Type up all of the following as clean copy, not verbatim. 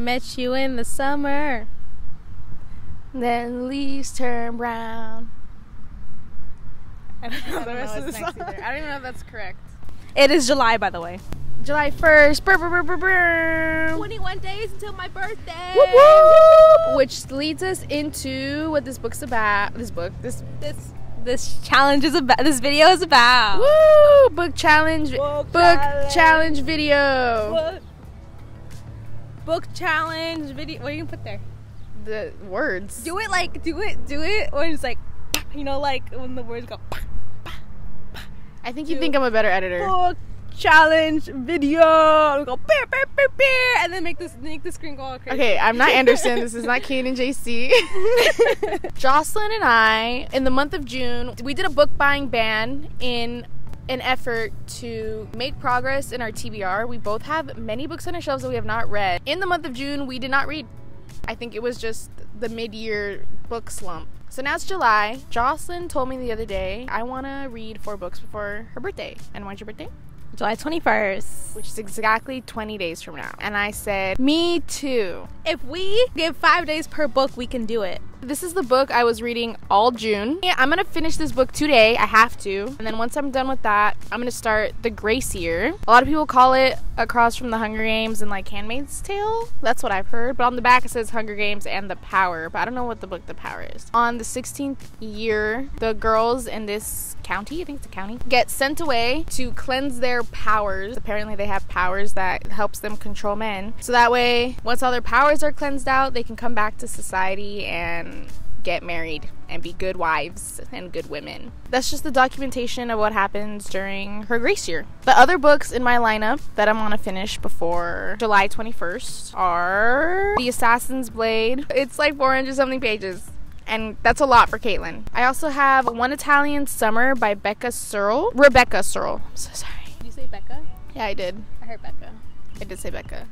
I met you in the summer. Then leaves turn brown. I don't know the rest of the song. I don't even know if that's correct. It is July, by the way. July 1st. Brr, brr, brr, brr, brr. 21 days until my birthday. Whoop, whoop. Which leads us into what this book's about. This challenge is about. This video is about. Woo! Book challenge. Book challenge video. Book challenge video. What are you gonna put there? The words. Do it. Or it's like, you know, like when the words go. I think you think I'm a better editor. Book challenge video. We go beer, beer, beer, beer, and then make the screen go all crazy. Okay, I'm not Anderson. This is not Kane and JC. Jocelyn and I, in the month of June, we did a book buying ban in an effort to make progress in our TBR. We both have many books on our shelves that we have not read. In the month of June, we did not read. I think it was just the mid-year book slump. So now it's July. Jocelyn told me the other day, I want to read 4 books before her birthday. And when's your birthday? July 21st. Which is exactly 20 days from now. And I said, me too. If we give 5 days per book, we can do it. This is the book I was reading all June. Yeah, I'm gonna finish this book today. I have to. And then once I'm done with that, I'm gonna start The Gracier. A lot of people call it across from The Hunger Games and like Handmaid's Tale. That's what I've heard. But on the back it says Hunger Games and The Power. But I don't know what the book The Power is. On the 16th year, the girls in this county, I think it's a county, get sent away to cleanse their powers. Apparently they have powers that helps them control men. So that way, once all their powers are cleansed out, they can come back to society and get married and be good wives and good women. That's just the documentation of what happens during her grace year. The other books in my lineup that I'm gonna finish before July 21st are The Assassin's Blade. It's like 400 something pages. And that's a lot for Caitlin. I also have One Italian Summer by Rebecca Searle. I'm so sorry. Did you say Becca? Yeah, I did. I heard Becca. I did say Becca.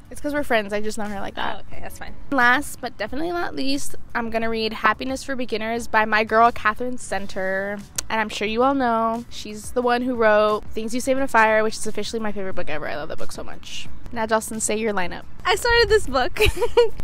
It's because we're friends. I just know her like that. Oh, okay. That's fine. Last, but definitely not least, I'm going to read Happiness for Beginners by my girl, Catherine Center. And I'm sure you all know, she's the one who wrote Things You Save in a Fire, which is officially my favorite book ever. I love that book so much. Now, Jocelyn, say your lineup. I started this book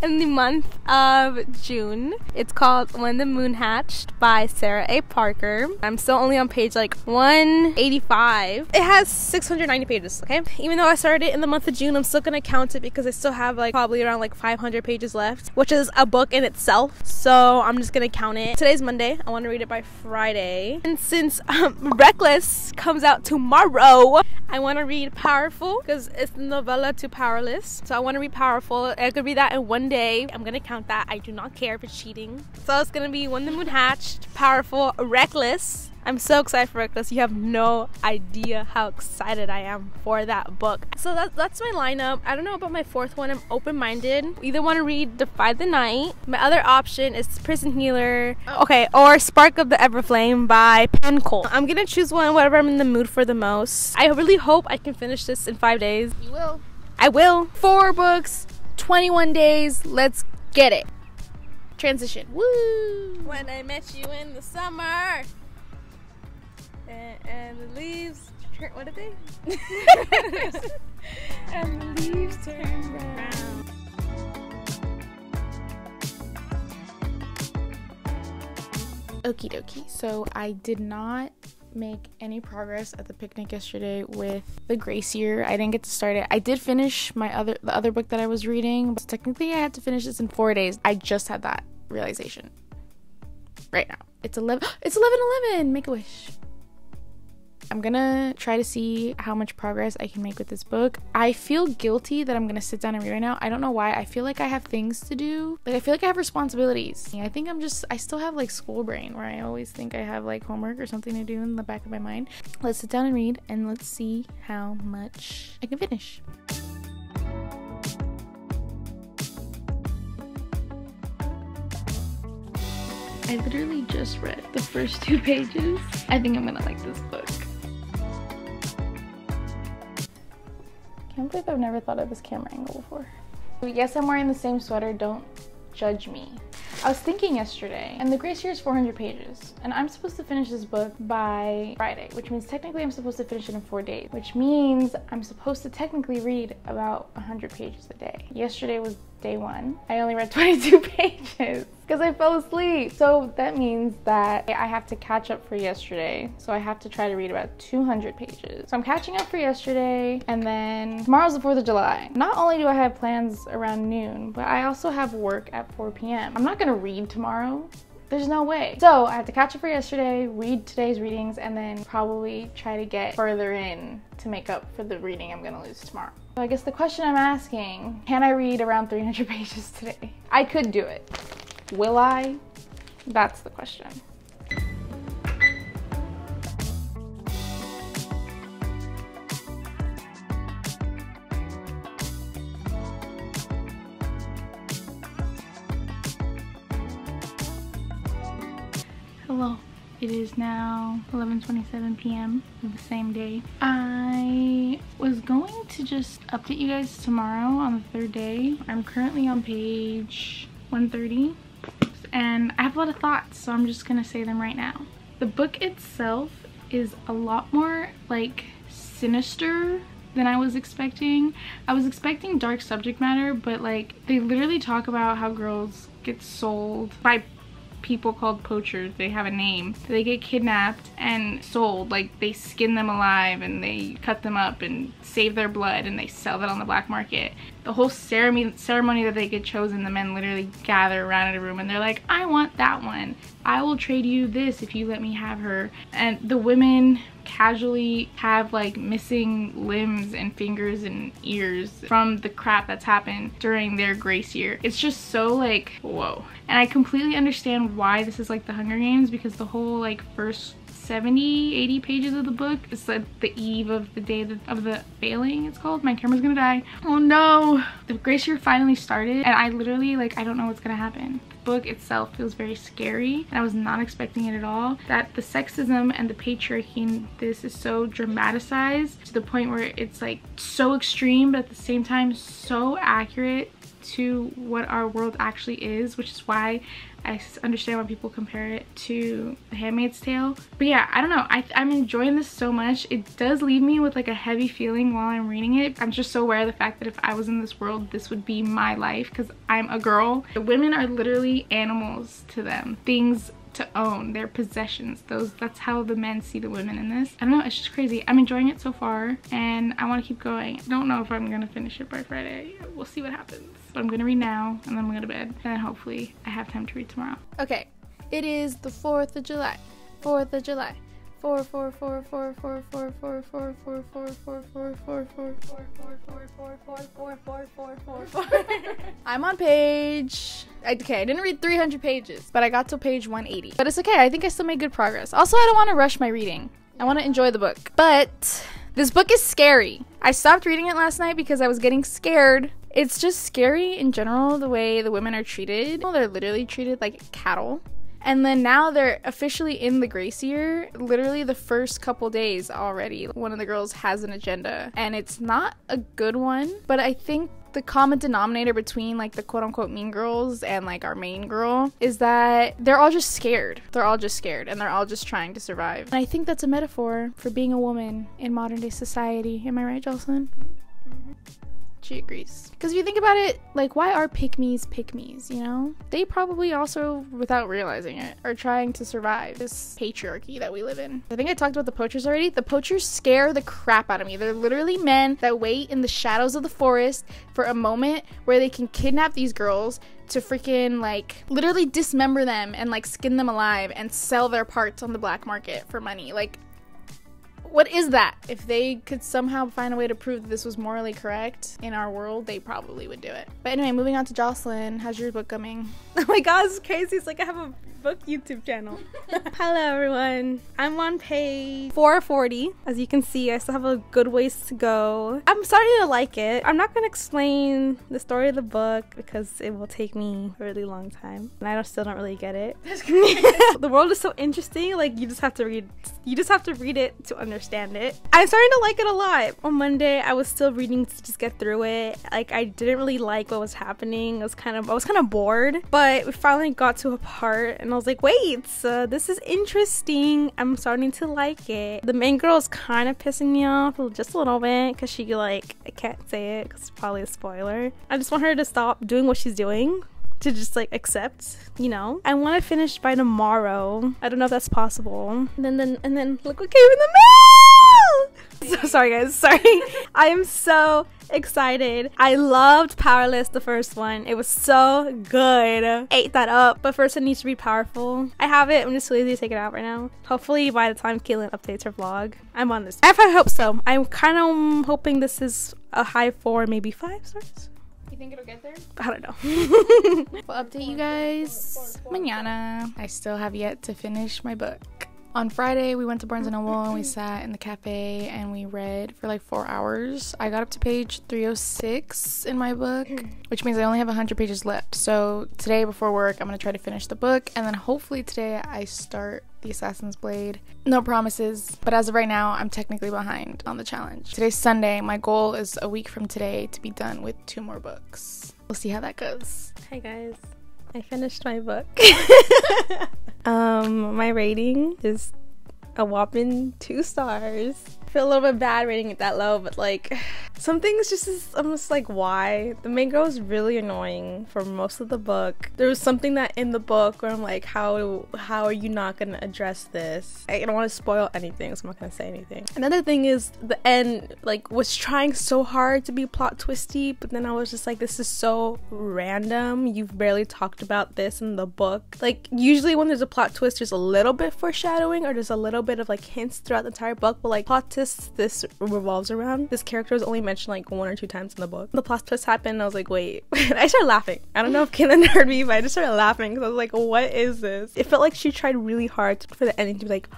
in the month of June. It's called When the Moon Hatched by Sarah A. Parker. I'm still only on page like 185. It has 690 pages, okay? Even though I started it in the month of June, I'm still gonna count it because I still have like probably around like 500 pages left, which is a book in itself. So I'm just gonna count it. Today's Monday. I want to read it by Friday. And since Reckless comes out tomorrow, I want to read Powerful because it's the novella to Powerless. So I want to read Powerful. I could read that in one day. I'm gonna count that. I do not care if it's cheating. So it's gonna be When the Moon Hatched, Powerful, Reckless. I'm so excited for Reckless. You have no idea how excited I am for that book. So that's my lineup. I don't know about my fourth one. I'm open-minded. Either want to read Defy the Night. My other option is Prison Healer. Okay, or Spark of the Everflame by Penn Cole. I'm gonna choose one, whatever I'm in the mood for the most. I really hope I can finish this in 5 days. You will. I will. 4 books, 21 days. Let's get it. Transition. Woo! When I met you in the summer. And the leaves turn, what are they? And the leaves turn brown. Okie dokie. So I did not make any progress at the picnic yesterday with The Gracier. I didn't get to start it. I did finish the other book that I was reading, but technically I had to finish this in 4 days. I just had that realization right now. It's 11:11. Make a wish. I'm gonna try to see how much progress I can make with this book. I feel guilty that I'm gonna sit down and read right now. I don't know why. I feel like I have things to do. Like, I feel like I have responsibilities. I think I still have like school brain where I always think I have like homework or something to do in the back of my mind. Let's sit down and read and let's see how much I can finish. I literally just read the first 2 pages. I think I'm gonna like this book. Can't believe I've never thought of this camera angle before. Yes, I'm wearing the same sweater. Don't judge me. I was thinking yesterday, and the grace year is 400 pages, and I'm supposed to finish this book by Friday, which means technically I'm supposed to finish it in 4 days, which means I'm supposed to technically read about 100 pages a day. Yesterday was day 1. I only read 22 pages because I fell asleep. So that means that I have to catch up for yesterday. So I have to try to read about 200 pages. So I'm catching up for yesterday, and then tomorrow's the 4th of July. Not only do I have plans around noon, but I also have work at 4 p.m. I'm not gonna read tomorrow. There's no way. So I have to catch up for yesterday, read today's readings, and then probably try to get further in to make up for the reading I'm gonna lose tomorrow. So I guess the question I'm asking, can I read around 300 pages today? I could do it. Will I? That's the question. Hello. It is now 11:27 p.m. of the same day. I was going to just update you guys tomorrow on the 3rd day. I'm currently on page 130, and I have a lot of thoughts, so I'm just gonna say them right now. The book itself is a lot more like sinister than I was expecting. I was expecting dark subject matter, but like they literally talk about how girls get sold by people called poachers. They have a name. They get kidnapped and sold. Like they skin them alive and they cut them up and save their blood and they sell that on the black market. The whole ceremony that they get chosen, the men literally gather around in a room and they're like, I want that one. I will trade you this if you let me have her. And the women casually have like missing limbs and fingers and ears from the crap that's happened during their grace year. It's just so like, whoa. And I completely understand why this is like the Hunger Games, because the whole like first 70-80 pages of the book is like the eve of the day of the failing, it's called. My camera's gonna die. Oh no. The grace year finally started and I literally like, I don't know what's gonna happen. The book itself feels very scary and I was not expecting it at all. That the sexism and the patriarchy in this is so dramatized to the point where it's like so extreme, but at the same time so accurate to what our world actually is, which is why I understand why people compare it to The Handmaid's Tale. But yeah, I don't know, I'm enjoying this so much. It does leave me with like a heavy feeling while I'm reading it. I'm just so aware of the fact that if I was in this world, this would be my life because I'm a girl. The women are literally animals to them, things to own, their possessions. That's how the men see the women in this. I don't know, it's just crazy. I'm enjoying it so far and I want to keep going. I don't know if I'm gonna finish it by Friday. We'll see what happens. But I'm gonna read now and then I'm gonna go to bed, and then hopefully I have time to read tomorrow. Okay, it is the 4th of July. 4th of July. 4 4 4 4 4 4 4 4 4 4 4 4 4 4 4 4 4 4. I'm on page, okay, I didn't read 300 pages, but I got to page 180. But it's okay, I think I still made good progress. Also, I don't want to rush my reading. I want to enjoy the book. But this book is scary. I stopped reading it last night because I was getting scared. It's just scary in general, the way the women are treated. They're literally treated like cattle. And then now they're officially in the grace year. Literally the first couple days already, one of the girls has an agenda. And it's not a good one, but I think the common denominator between like the quote-unquote mean girls and like our main girl is that they're all just scared. They're all just scared and they're all just trying to survive. And I think that's a metaphor for being a woman in modern day society. Am I right, Jocelyn? She agrees. Because if you think about it, like, why are pick-me's, you know? They probably also, without realizing it, are trying to survive this patriarchy that we live in. I think I talked about the poachers already. The poachers scare the crap out of me. They're literally men that wait in the shadows of the forest for a moment where they can kidnap these girls to freaking, like, literally dismember them and, like, skin them alive and sell their parts on the black market for money. Like, what is that? If they could somehow find a way to prove that this was morally correct in our world, they probably would do it. But anyway, moving on to Jocelyn. How's your book coming? Oh my god, it's crazy. It's like I have a book YouTube channel. Hello everyone. I'm on page 440. As you can see, I still have a good ways to go. I'm starting to like it. I'm not gonna explain the story of the book because it will take me a really long time, and I still don't really get it. The world is so interesting. Like, you just have to read it to understand it. I'm starting to like it a lot. On Monday, I was still reading to just get through it. Like, I didn't really like what was happening. I was kind of bored, but we finally got to a part, and I was like, wait, this is interesting. I'm starting to like it. The main girl is kind of pissing me off just a little bit because she, like, I can't say it because it's probably a spoiler. I just want her to stop doing what she's doing, to just, like, accept, you know. I want to finish by tomorrow. I don't know if that's possible. And then look what came in the mail. So sorry guys, sorry. I am so excited. I loved Powerless, the first one. It was so good. Ate that up. But first it needs to be powerful. I have it. I'm just lazy to take it out right now. Hopefully by the time Kaylin updates her vlog, I'm on this. I hope so. I'm kind of hoping this is a high 4, maybe 5 stars. You think it'll get there? I don't know. We'll update you guys mañana. I still have yet to finish my book. On Friday, we went to Barnes & Noble and we sat in the cafe and we read for like 4 hours. I got up to page 306 in my book, which means I only have 100 pages left. So today before work, I'm going to try to finish the book, and then hopefully today I start the Assassin's Blade. No promises, but as of right now, I'm technically behind on the challenge. Today's Sunday. My goal is a week from today to be done with 2 more books. We'll see how that goes. Hi guys, I finished my book. My rating is a whopping 2 stars. I feel a little bit bad rating it that low, but like, some things I'm just like, why? The main girl is really annoying for most of the book. There was something that in the book where I'm like, how are you not gonna address this? I don't want to spoil anything, so I'm not gonna say anything. Another thing is the end, like, was trying so hard to be plot twisty, but then I was just like, this is so random. You've barely talked about this in the book. Like, usually when there's a plot twist, there's a little bit foreshadowing or there's a little bit of like hints throughout the entire book, but like plot twists this revolves around, this character is only mentioned like 1 or 2 times in the book. The plot twist happened and I was like, wait. I started laughing. I don't know if Kaylin heard me, but I just started laughing because I was like, what is this? It felt like she tried really hard for the ending to be like,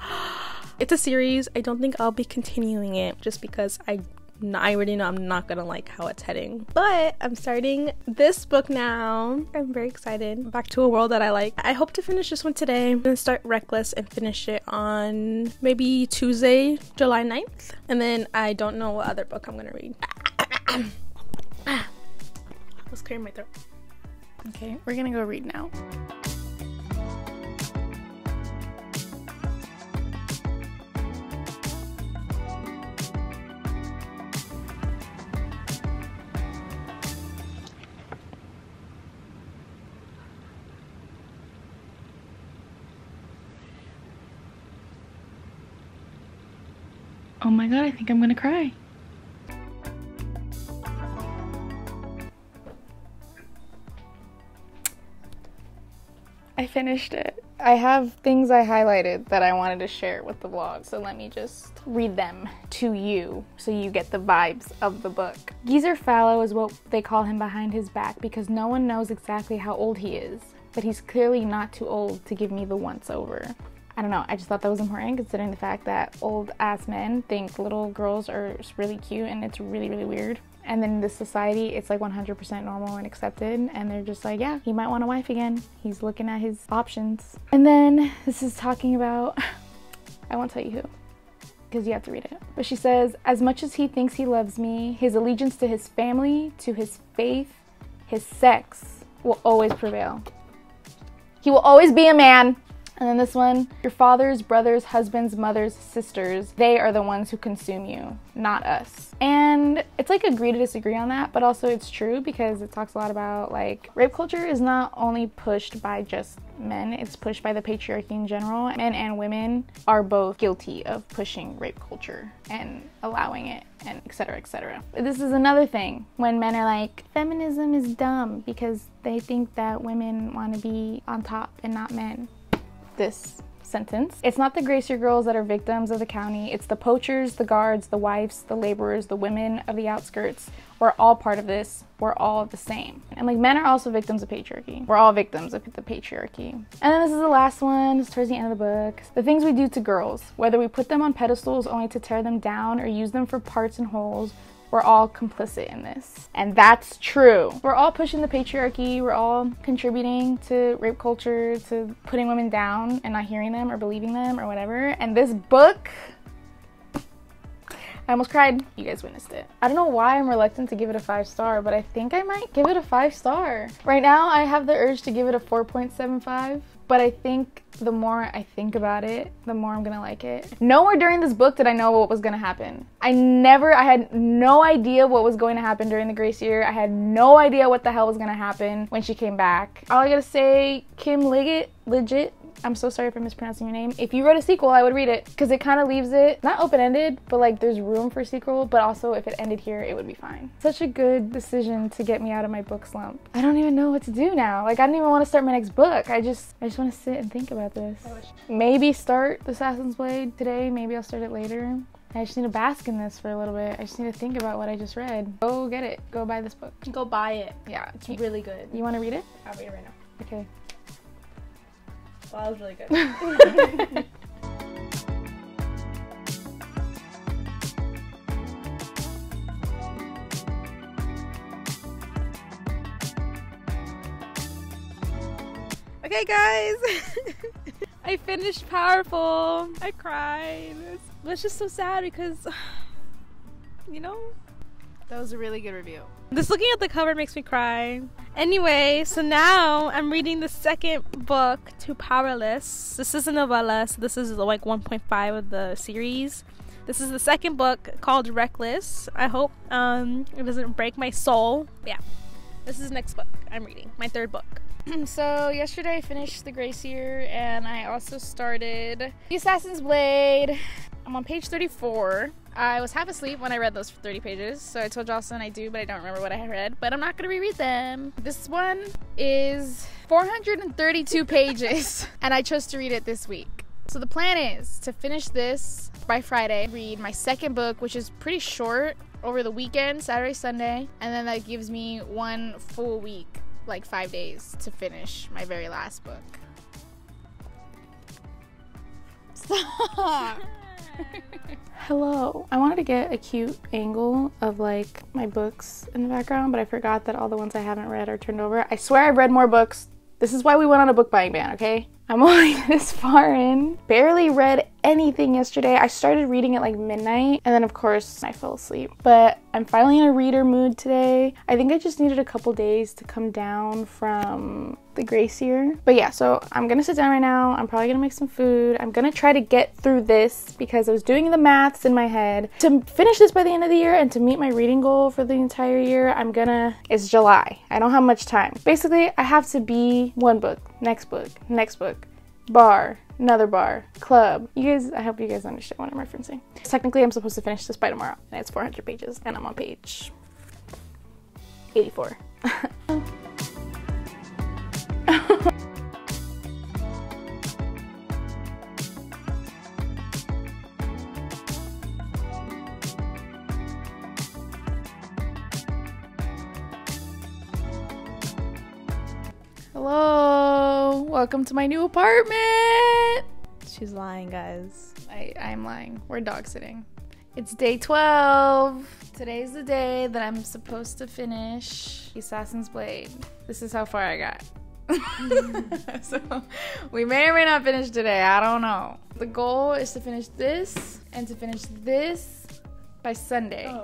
it's a series. I don't think I'll be continuing it just because I already know I'm not gonna like how it's heading. But I'm starting this book now. I'm very excited. Back to a world that I like. I hope to finish this one today. I'm gonna start Reckless and finish it on maybe Tuesday, July 9th. And then I don't know what other book I'm gonna read. Let's clear my throat. Okay, we're gonna go read now. Oh my god, I think I'm gonna cry. I finished it. I have things I highlighted that I wanted to share with the vlog, so let me just read them to you so you get the vibes of the book. Geezer Fallow is what they call him behind his back because no one knows exactly how old he is, but he's clearly not too old to give me the once over. I don't know, I just thought that was important considering the fact that old ass men think little girls are really cute and it's really, really weird. And then in this society, it's like 100% normal and accepted. And they're just like, yeah, he might want a wife again. He's looking at his options. And then this is talking about, I won't tell you who, because you have to read it. But she says, as much as he thinks he loves me, his allegiance to his family, to his faith, his sex will always prevail. He will always be a man. And then this one, your fathers, brothers, husbands, mothers, sisters, they are the ones who consume you, not us. And it's like agree to disagree on that, but also it's true because it talks a lot about like rape culture is not only pushed by just men, it's pushed by the patriarchy in general. Men and women are both guilty of pushing rape culture and allowing it and etc, etc. This is another thing when men are like, feminism is dumb because they think that women want to be on top and not men. This sentence. It's not the Gracier girls that are victims of the county. It's the poachers, the guards, the wives, the laborers, the women of the outskirts. We're all part of this. We're all the same. And like, men are also victims of patriarchy. We're all victims of the patriarchy. And then this is the last one. It's towards the end of the book. The things we do to girls, whether we put them on pedestals only to tear them down or use them for parts and wholes, we're all complicit in this. And that's true. We're all pushing the patriarchy. We're all contributing to rape culture, to putting women down and not hearing them or believing them or whatever. And this book, I almost cried. You guys witnessed it. I don't know why I'm reluctant to give it a 5-star, but I think I might give it a 5-star. Right now, I have the urge to give it a 4.75, but I think the more I think about it, the more I'm gonna like it. Nowhere during this book did I know what was gonna happen. I had no idea what was going to happen during the Grace year. I had no idea what the hell was gonna happen when she came back. All I gotta say, Kim Liggett, legit. I'm so sorry for mispronouncing your name. If you wrote a sequel, I would read it because it kind of leaves it not open-ended, but like there's room for a sequel, but also if it ended here, it would be fine. Such a good decision to get me out of my book slump. I don't even know what to do now. Like, I don't even want to start my next book. I just want to sit and think about this. Maybe start The Assassin's Blade today. Maybe I'll start it later. I just need to bask in this for a little bit. I just need to think about what I just read. Go get it. Go buy this book. Go buy it. Yeah. It's really good. You want to read it? I'll read it right now. Okay. Well, that was really good. Okay, guys. I finished Powerful. I cried. But it's just so sad because, you know, That was a really good review. just looking at the cover makes me cry. Anyway, so now I'm reading the second book to Powerless. This is a novella, so this is like 1.5 of the series. This is the second book called Reckless. I hope it doesn't break my soul. But yeah, this is the next book I'm reading, my third book. So yesterday I finished The Gracier and I also started The Assassin's Blade. I'm on page 34. I was half asleep when I read those 30 pages, so I told Jocelyn I do, but I don't remember what I had read, but I'm not gonna reread them. This one is 432 pages, and I chose to read it this week. So the plan is to finish this by Friday, read my second book, which is pretty short, over the weekend, Saturday, Sunday, and then that gives me one full week, like 5 days, to finish my very last book. Stop! Hello. I wanted to get a cute angle of like my books in the background, but I forgot that all the ones I haven't read are turned over. I swear I've read more books. This is why we went on a book buying ban, okay? I'm only this far in. Barely read anything yesterday. I started reading at like midnight and then of course I fell asleep. But I'm finally in a reader mood today. I think I just needed a couple days to come down from the Gracier. But yeah, so I'm gonna sit down right now. I'm probably gonna make some food. I'm gonna try to get through this because I was doing the maths in my head. To finish this by the end of the year and to meet my reading goal for the entire year, it's July. I don't have much time. Basically, I have to be one book, next book, bar, another bar, club. I hope you guys understand what I'm referencing. Technically, I'm supposed to finish this by tomorrow, and it's 400 pages, and I'm on page 84. Hello, welcome to my new apartment. She's lying, guys. I'm lying. We're dog sitting. It's day 12. Today's the day that I'm supposed to finish Assassin's Blade. This is how far I got. So we may or may not finish today. I don't know. The goal is to finish this and to finish this by Sunday. Oh,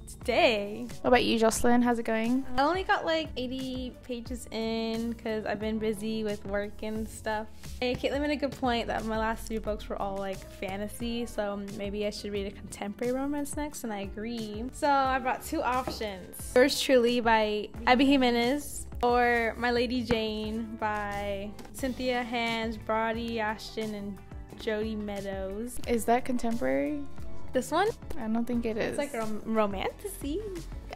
today. What about you, Jocelyn? How's it going? I only got like 80 pages in because I've been busy with work and stuff. Hey, Caitlin made a good point that my last 3 books were all like fantasy, so maybe I should read a contemporary romance next, and I agree. So I brought 2 options. Yours Truly by Abby Jimenez, or My Lady Jane by Cynthia Hands, Brody Ashton, and Jody Meadows. Is that contemporary? This one? I don't think it is. It's like romantasy.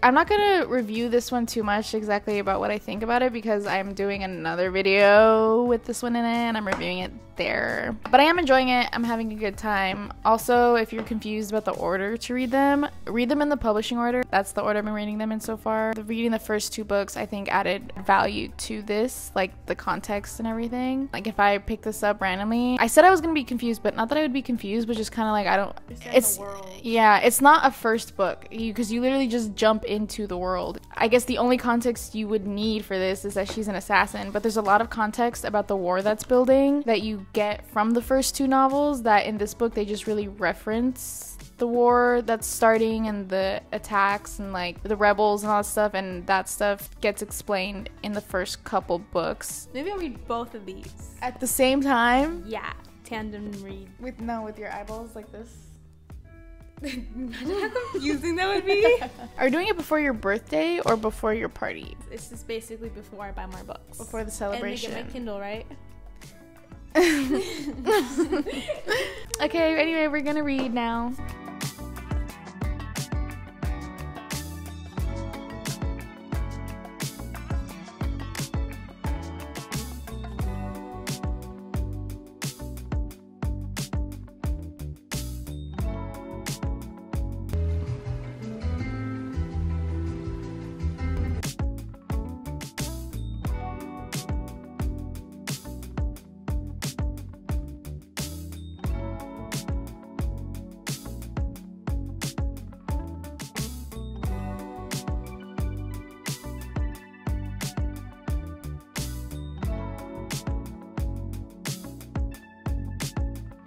I'm not gonna review this one too much exactly about what I think about it because I'm doing another video with this one in it and I'm reviewing it there. But I am enjoying it. I'm having a good time. Also, if you're confused about the order to read them in the publishing order. That's the order I've been reading them in so far. Reading the first 2 books I think added value to this, like the context and everything. Like if I pick this up randomly, I said I was gonna be confused, but not that I would be confused, but just kind of like I don't. It's yeah, it's not a first book because you literally just jump into the world. I guess the only context you would need for this is that she's an assassin, but there's a lot of context about the war that's building that you get from the first 2 novels that in this book they just really reference the war that's starting and the attacks and like the rebels and all that stuff, and that stuff gets explained in the first couple books. Maybe I'll read both of these at the same time. Yeah, tandem read. With your eyeballs like this. Imagine how confusing that would be. Are you doing it before your birthday or before your party? It's just basically before I buy more books. Before the celebration. And I get my Kindle, right? Okay, anyway, we're gonna read now.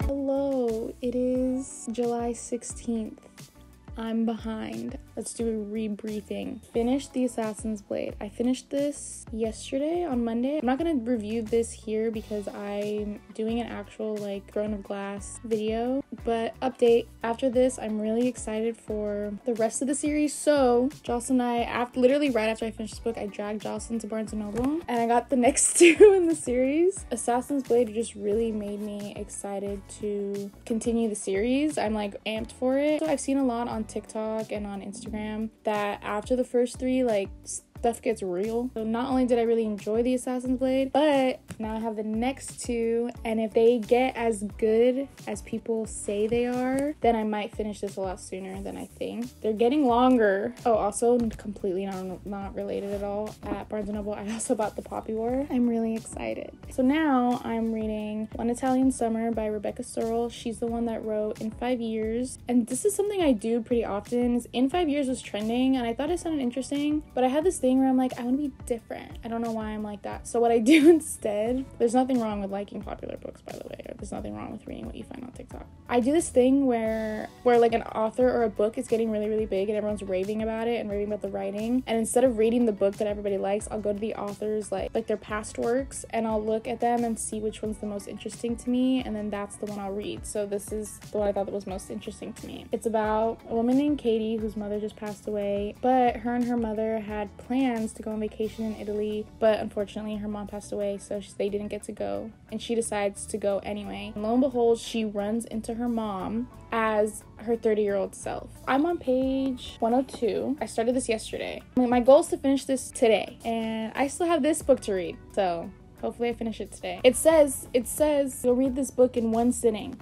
Hello, it is July 16th. I'm behind. Let's do a rebriefing. Finished The Assassin's Blade. I finished this yesterday on Monday. I'm not gonna review this here because I'm doing an actual like Throne of Glass video, but update, after this I'm really excited for the rest of the series. So Jocelyn and I, literally right after I finished this book, I dragged Jocelyn to Barnes & Noble and I got the next 2 in the series. Assassin's Blade just really made me excited to continue the series. I'm like amped for it. So I've seen a lot on TikTok and on Instagram that after the first 3, like, stuff gets real. So not only did I really enjoy The Assassin's Blade, but now I have the next 2, and if they get as good as people say they are, then I might finish this a lot sooner than I think. They're getting longer. Oh, also completely not related at all, at Barnes & Noble, I also bought The Poppy War. I'm really excited. So now I'm reading One Italian Summer by Rebecca Searle. She's the one that wrote In 5 Years, and this is something I do pretty often. In 5 Years was trending, and I thought it sounded interesting, but I had this thing where I'm like, I want to be different. I don't know why I'm like that. So what I do instead, there's nothing wrong with liking popular books, by the way, or there's nothing wrong with reading what you find on TikTok. I do this thing where like an author or a book is getting really, really big and everyone's raving about it and raving about the writing, and instead of reading the book that everybody likes, I'll go to the author's like their past works and I'll look at them and see which one's the most interesting to me, and then that's the one I'll read. So this is the one I thought that was most interesting to me. It's about a woman named Katie whose mother just passed away, but her and her mother had plans to go on vacation in Italy, but unfortunately her mom passed away, so they didn't get to go, and she decides to go anyway. And lo and behold, she runs into her mom as her 30-year-old self. I'm on page 102. I started this yesterday. My goal is to finish this today, and I still have this book to read, so hopefully I finish it today. It says you'll read this book in 1 sitting.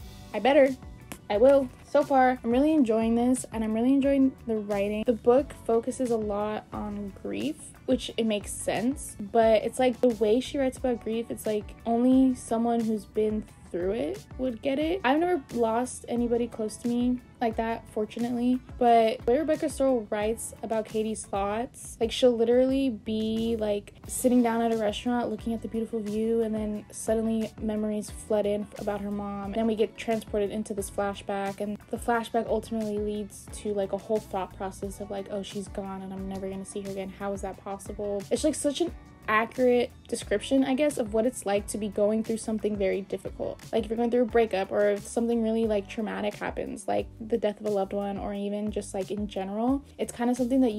I will. So far, I'm really enjoying this, and I'm really enjoying the writing. The book focuses a lot on grief, which it makes sense, but it's like the way she writes about grief, it's like only someone who's been through it would get it. I've never lost anybody close to me like that, fortunately, but the way Rebecca Searle writes about Katie's thoughts, like she'll literally be like sitting down at a restaurant looking at the beautiful view, and then suddenly memories flood in about her mom, and then we get transported into this flashback, and the flashback ultimately leads to like a whole thought process of like, oh, she's gone and I'm never gonna see her again. How is that possible? It's like such an accurate description, I guess, of what it's like to be going through something very difficult. Like if you're going through a breakup, or if something really like traumatic happens, like the death of a loved one, or even just like in general, it's kind of something that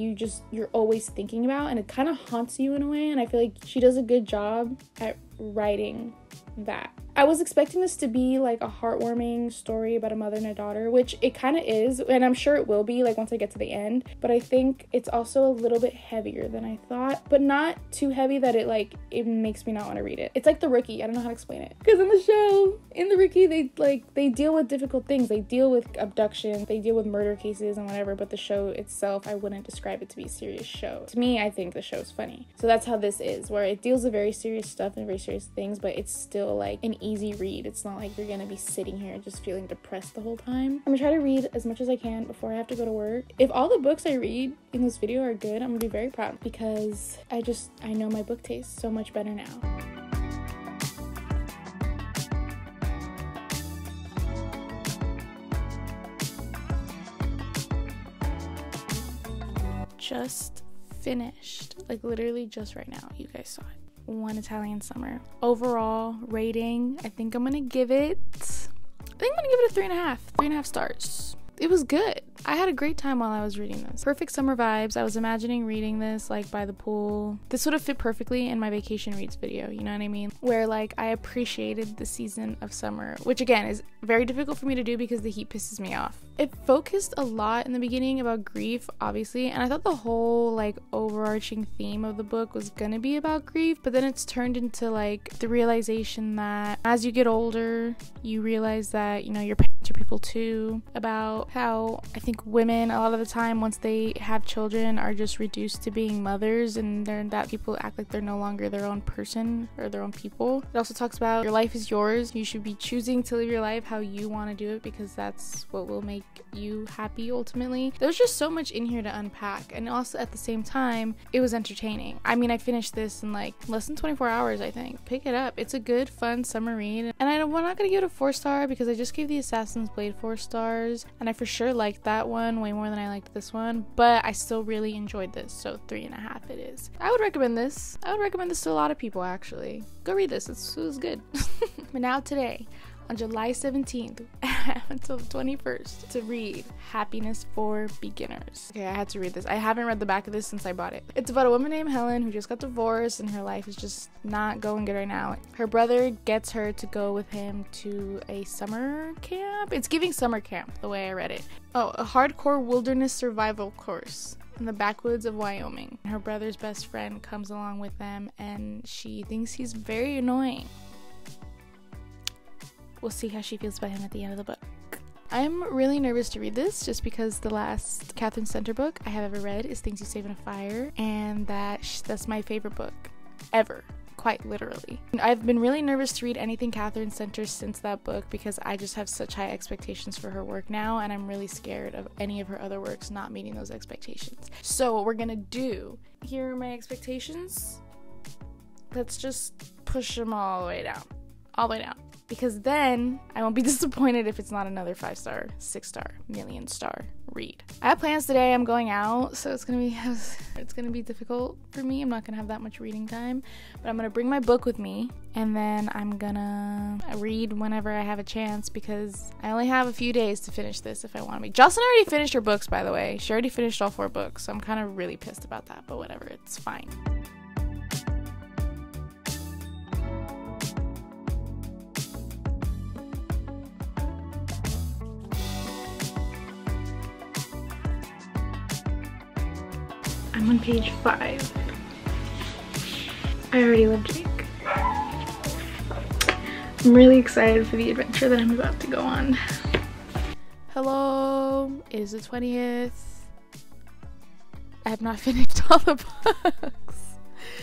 you're always thinking about, and it kind of haunts you in a way. And I feel like she does a good job at writing that. I was expecting this to be like a heartwarming story about a mother and a daughter, which it kind of is, and I'm sure it will be like once I get to the end, but I think it's also a little bit heavier than I thought, but not too heavy that it makes me not want to read it. It's like The Rookie. I don't know how to explain it, because in the show, in The Rookie, they deal with difficult things. They deal with abduction, they deal with murder cases and whatever, but the show itself, I wouldn't describe it to be a serious show. To me, I think the show's funny. So that's how this is, where it deals with very serious stuff and very serious things, but it's still like an easy read. It's not like you're gonna be sitting here just feeling depressed the whole time. I'm gonna try to read as much as I can before I have to go to work. If all the books I read in this video are good, I'm gonna be very proud, because I know my book taste so much better now. Just finished, like literally just right now. You guys saw it. One Italian Summer. Overall rating, I think I'm gonna give it a 3.5 stars. It was good. I had a great time while I was reading this. Perfect summer vibes. I was imagining reading this like by the pool. This would have fit perfectly in my vacation reads video, you know what I mean? Where like I appreciated the season of summer, which again is very difficult for me to do because the heat pisses me off. It focused a lot in the beginning about grief, obviously, and I thought the whole like overarching theme of the book was gonna be about grief, but then it's turned into like the realization that as you get older, you realize that, you know, your parents are people too, about how I think women a lot of the time once they have children are just reduced to being mothers, and that people act like they're no longer their own person or their own people. It also talks about your life is yours. You should be choosing to live your life how you want to do it, because that's what will make you happy ultimately. There's just so much in here to unpack, and also at the same time it was entertaining. I mean, I finished this in like less than 24 hours, I think. Pick it up. It's a good fun summer read, and I'm not gonna give it a 4-star because I just gave the Assassin's Blade 4 stars, and I for sure liked that one way more than I liked this one, but I still really enjoyed this, so 3.5 it is. I would recommend this. I would recommend this to a lot of people, actually. Go read this. It was good. But now today, on July 17th until the 21st, to read Happiness for Beginners. Okay, I had to read this. I haven't read the back of this since I bought it. It's about a woman named Helen who just got divorced and her life is just not going good right now. Her brother gets her to go with him to a summer camp. It's giving summer camp the way I read it. Oh, a hardcore wilderness survival course in the backwoods of Wyoming. Her brother's best friend comes along with them and she thinks he's very annoying. We'll see how she feels about him at the end of the book. I'm really nervous to read this just because the last Catherine Center book I have ever read is Things You Save in a Fire, and that's my favorite book ever, quite literally. I've been really nervous to read anything Catherine Center since that book because I just have such high expectations for her work now, and I'm really scared of any of her other works not meeting those expectations. So what we're gonna do, here are my expectations. Let's just push them all the way down. All the way down. Because then I won't be disappointed if it's not another 5-star, 6-star, million-star read. I have plans today. I'm going out, so it's gonna be difficult for me. I'm not gonna have that much reading time, but I'm gonna bring my book with me, and then I'm gonna read whenever I have a chance because I only have a few days to finish this if I want to. Jocelyn already finished her books, by the way. She already finished all 4 books, so I'm kind of really pissed about that, but whatever, it's fine. I'm on page 5. I already love Jake. I'm really excited for the adventure that I'm about to go on. Hello, it is the 20th. I have not finished all the books.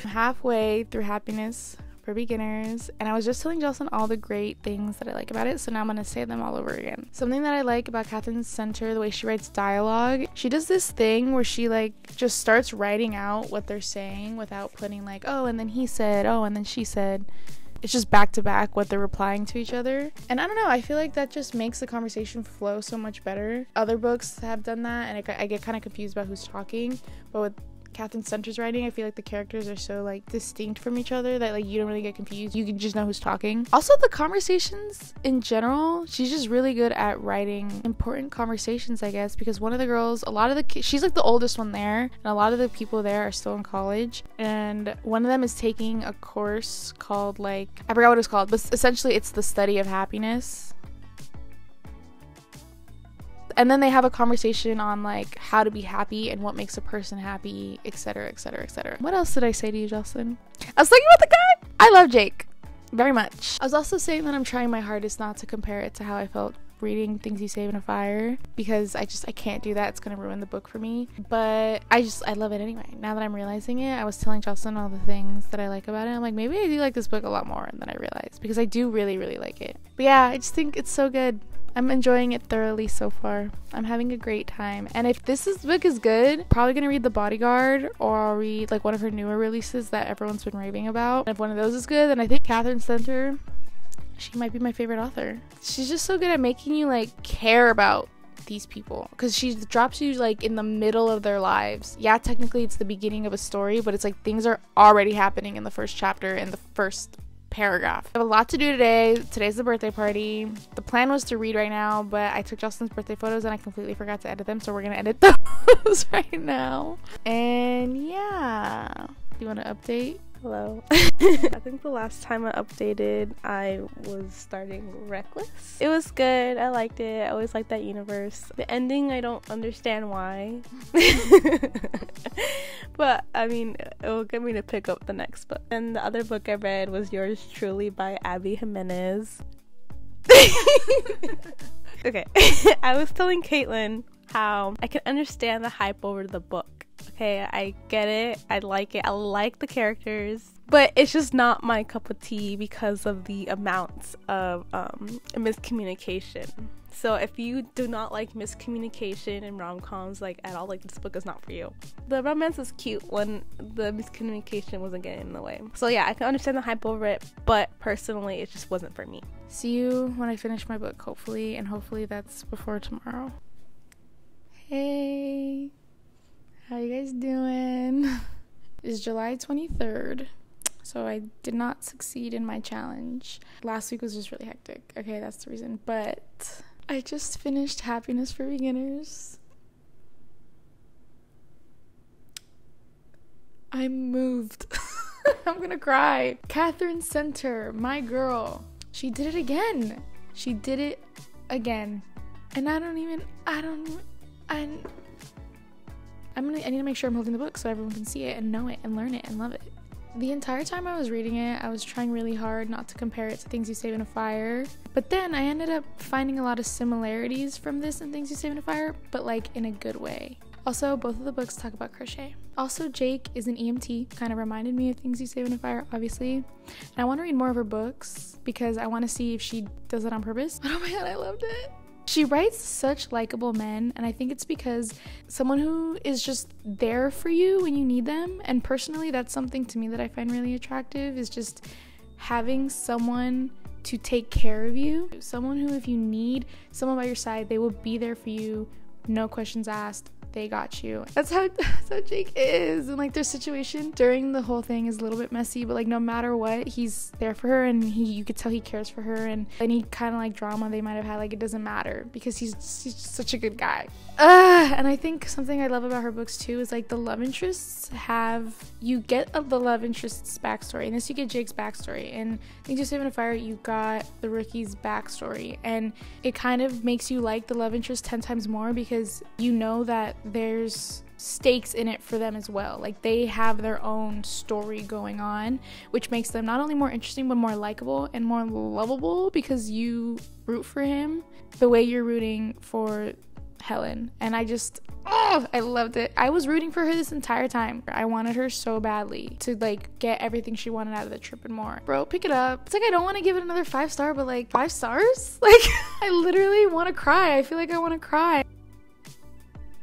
I'm halfway through Happiness for Beginners, and I was just telling Jocelyn all the great things that I like about it, so now I'm gonna say them all over again. Something that I like about Catherine Center, the way she writes dialogue, she does this thing where she like just starts writing out what they're saying without putting like, oh, and then he said, oh, and then she said. It's just back to back what they're replying to each other, and I don't know, I feel like that just makes the conversation flow so much better. Other books have done that, and I get kind of confused about who's talking, but with Catherine Center's writing. I feel like the characters are so like distinct from each other that like you don't really get confused. You can just know who's talking. Also, the conversations in general, she's just really good at writing important conversations, I guess, because one of the girls, she's like the oldest one there, and a lot of the people there are still in college, and one of them is taking a course called, like, I forgot what it's called, but essentially it's the study of happiness. And then they have a conversation on like how to be happy and what makes a person happy, etc, etc, etc. What else did I say to you, Jocelyn? I was thinking about the guy. I love Jake very much. I was also saying that I'm trying my hardest not to compare it to how I felt reading Things You Save in a Fire, because I can't do that. It's gonna ruin the book for me. But I love it anyway. Now that I'm realizing it, I was telling Jocelyn all the things that I like about it. I'm like, maybe I do like this book a lot more than I realized, because I do really, really like it. But yeah, I just think it's so good. I'm enjoying it thoroughly so far. I'm having a great time. And if this book is good, probably gonna read The Bodyguard, or I'll read like one of her newer releases that everyone's been raving about. And if one of those is good, then I think Catherine Center, she might be my favorite author. She's just so good at making you like care about these people, because she drops you like in the middle of their lives. Yeah, technically it's the beginning of a story, but it's like things are already happening in the first chapter, in the first paragraph. I have a lot to do today. Today's the birthday party. The plan was to read right now, but I took Jocelyn's birthday photos and I completely forgot to edit them, so we're gonna edit those right now. And yeah, do you want to update? Hello. I think the last time I updated, I was starting Reckless. It was good. I liked it. I always liked that universe. The ending, I don't understand why. But, I mean, it will get me to pick up the next book. And the other book I read was Yours Truly by Abby Jimenez. Okay. I was telling Caitlin how I can understand the hype over the book. Okay, I get it. I like it. I like the characters, but it's just not my cup of tea because of the amounts of miscommunication. So if you do not like miscommunication in rom-coms like at all, like this book is not for you. The romance was cute when the miscommunication wasn't getting in the way. So yeah, I can understand the hype over it, but personally it just wasn't for me. See you when I finish my book, hopefully, and hopefully that's before tomorrow. Hey, how you guys doing? It's July 23rd, so I did not succeed in my challenge. Last week was just really hectic. Okay, that's the reason. But I just finished Happiness for Beginners. I'm moved. I'm gonna cry. Catherine Center, my girl. She did it again. She did it again. And I need to make sure I'm holding the book so everyone can see it and know it and learn it and love it. The entire time I was reading it, I was trying really hard not to compare it to Things You Save in a Fire. But then I ended up finding a lot of similarities from this and Things You Save in a Fire, but like in a good way. Also, both of the books talk about crochet. Also, Jake is an EMT, kind of reminded me of Things You Save in a Fire, obviously. And I want to read more of her books because I want to see if she does it on purpose. But oh my god, I loved it. She writes such likable men, and I think it's because someone who is just there for you when you need them, and personally that's something to me that I find really attractive, is just having someone to take care of you. Someone who, if you need someone by your side, they will be there for you, no questions asked. They got you. That's how Jake is. And like their situation during the whole thing is a little bit messy, but like no matter what, he's there for her, and you could tell he cares for her, and any kind of like drama they might have had, like it doesn't matter because he's just such a good guy. And I think something I love about her books too is like the love interests you get the love interest's backstory. In this you get Jake's backstory, and Things You Save in a Fire you got the rookie's backstory, and it kind of makes you like the love interest 10 times more because you know that there's stakes in it for them as well. Like they have their own story going on, which makes them not only more interesting but more likable and more lovable because you root for him the way you're rooting for Helen. And I loved it. I was rooting for her this entire time. I wanted her so badly to like get everything she wanted out of the trip and more. Bro, pick it up. It's like I don't want to give it another 5-star, but like 5 stars? Like I literally want to cry. I feel like I want to cry.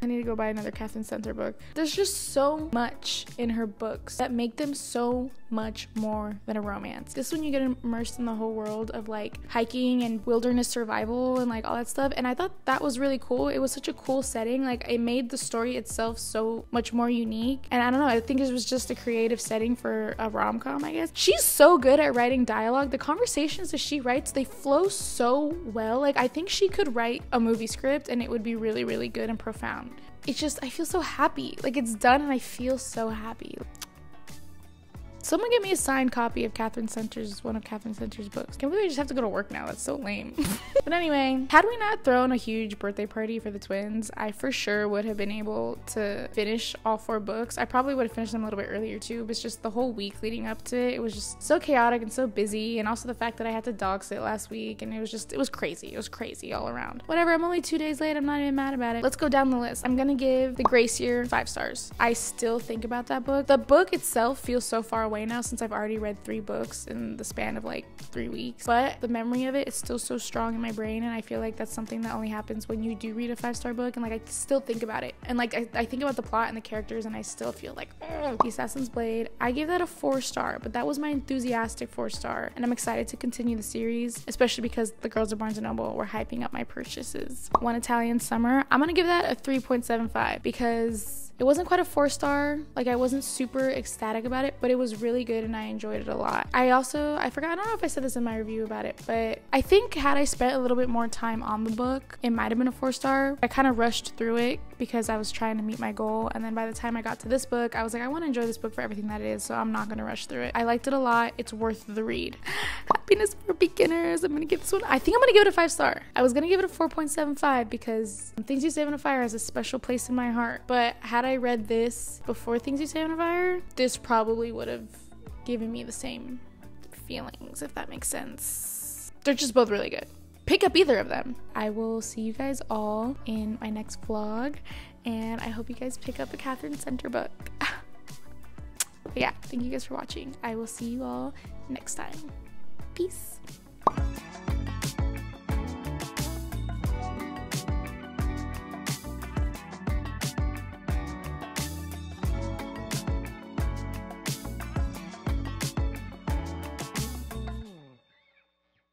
And need to go buy another Catherine Center book. There's just so much in her books that make them so much more than a romance. This one you get immersed in the whole world of like hiking and wilderness survival and like all that stuff, and I thought that was really cool. It was such a cool setting. Like it made the story itself so much more unique, and I don't know, I think it was just a creative setting for a rom-com, I guess. She's so good at writing dialogue. The conversations that she writes, they flow so well. Like I think she could write a movie script and it would be really, really good and profound. It's just, I feel so happy. Like it's done and I feel so happy. Someone get me a signed copy of one of Catherine Center's books. Can't believe I just have to go to work now. That's so lame. But anyway, had we not thrown a huge birthday party for the twins, I for sure would have been able to finish all 4 books. I probably would have finished them a little bit earlier too, but it's just the whole week leading up to it, it was just so chaotic and so busy, and also the fact that I had to dog sit last week, and it was crazy. It was crazy all around. Whatever, I'm only 2 days late. I'm not even mad about it. Let's go down the list. I'm gonna give The Gracier 5 stars. I still think about that book. The book itself feels so far away now since I've already read 3 books in the span of like 3 weeks, but the memory of it is still so strong in my brain, and I feel like that's something that only happens when you do read a 5-star book, and like I still think about it, and like I think about the plot and the characters, and I still feel like, oh. The Assassin's Blade, I gave that a 4-star, but that was my enthusiastic 4-star, and I'm excited to continue the series, especially because the girls of Barnes & Noble were hyping up my purchases. One Italian Summer, I'm gonna give that a 3.75 because it wasn't quite a 4-star. Like I wasn't super ecstatic about it, but it was really good and I enjoyed it a lot. I don't know if I said this in my review about it, but I think had I spent a little bit more time on the book, it might have been a 4-star. I kind of rushed through it because I was trying to meet my goal, and then by the time I got to this book, I was like, I want to enjoy this book for everything that it is, so I'm not gonna rush through it. I liked it a lot. It's worth the read. Happiness for Beginners. I'm gonna give this one, I think I'm gonna give it a 5-star. I was gonna give it a 4.75 because Things You Save in a Fire has a special place in my heart, but had I read this before Things You Save in a Fire, this probably would have given me the same feelings, if that makes sense. They're just both really good. Pick up either of them. I will see you guys all in my next vlog, and I hope you guys pick up a Catherine Center book. But yeah, thank you guys for watching. I will see you all next time. Peace.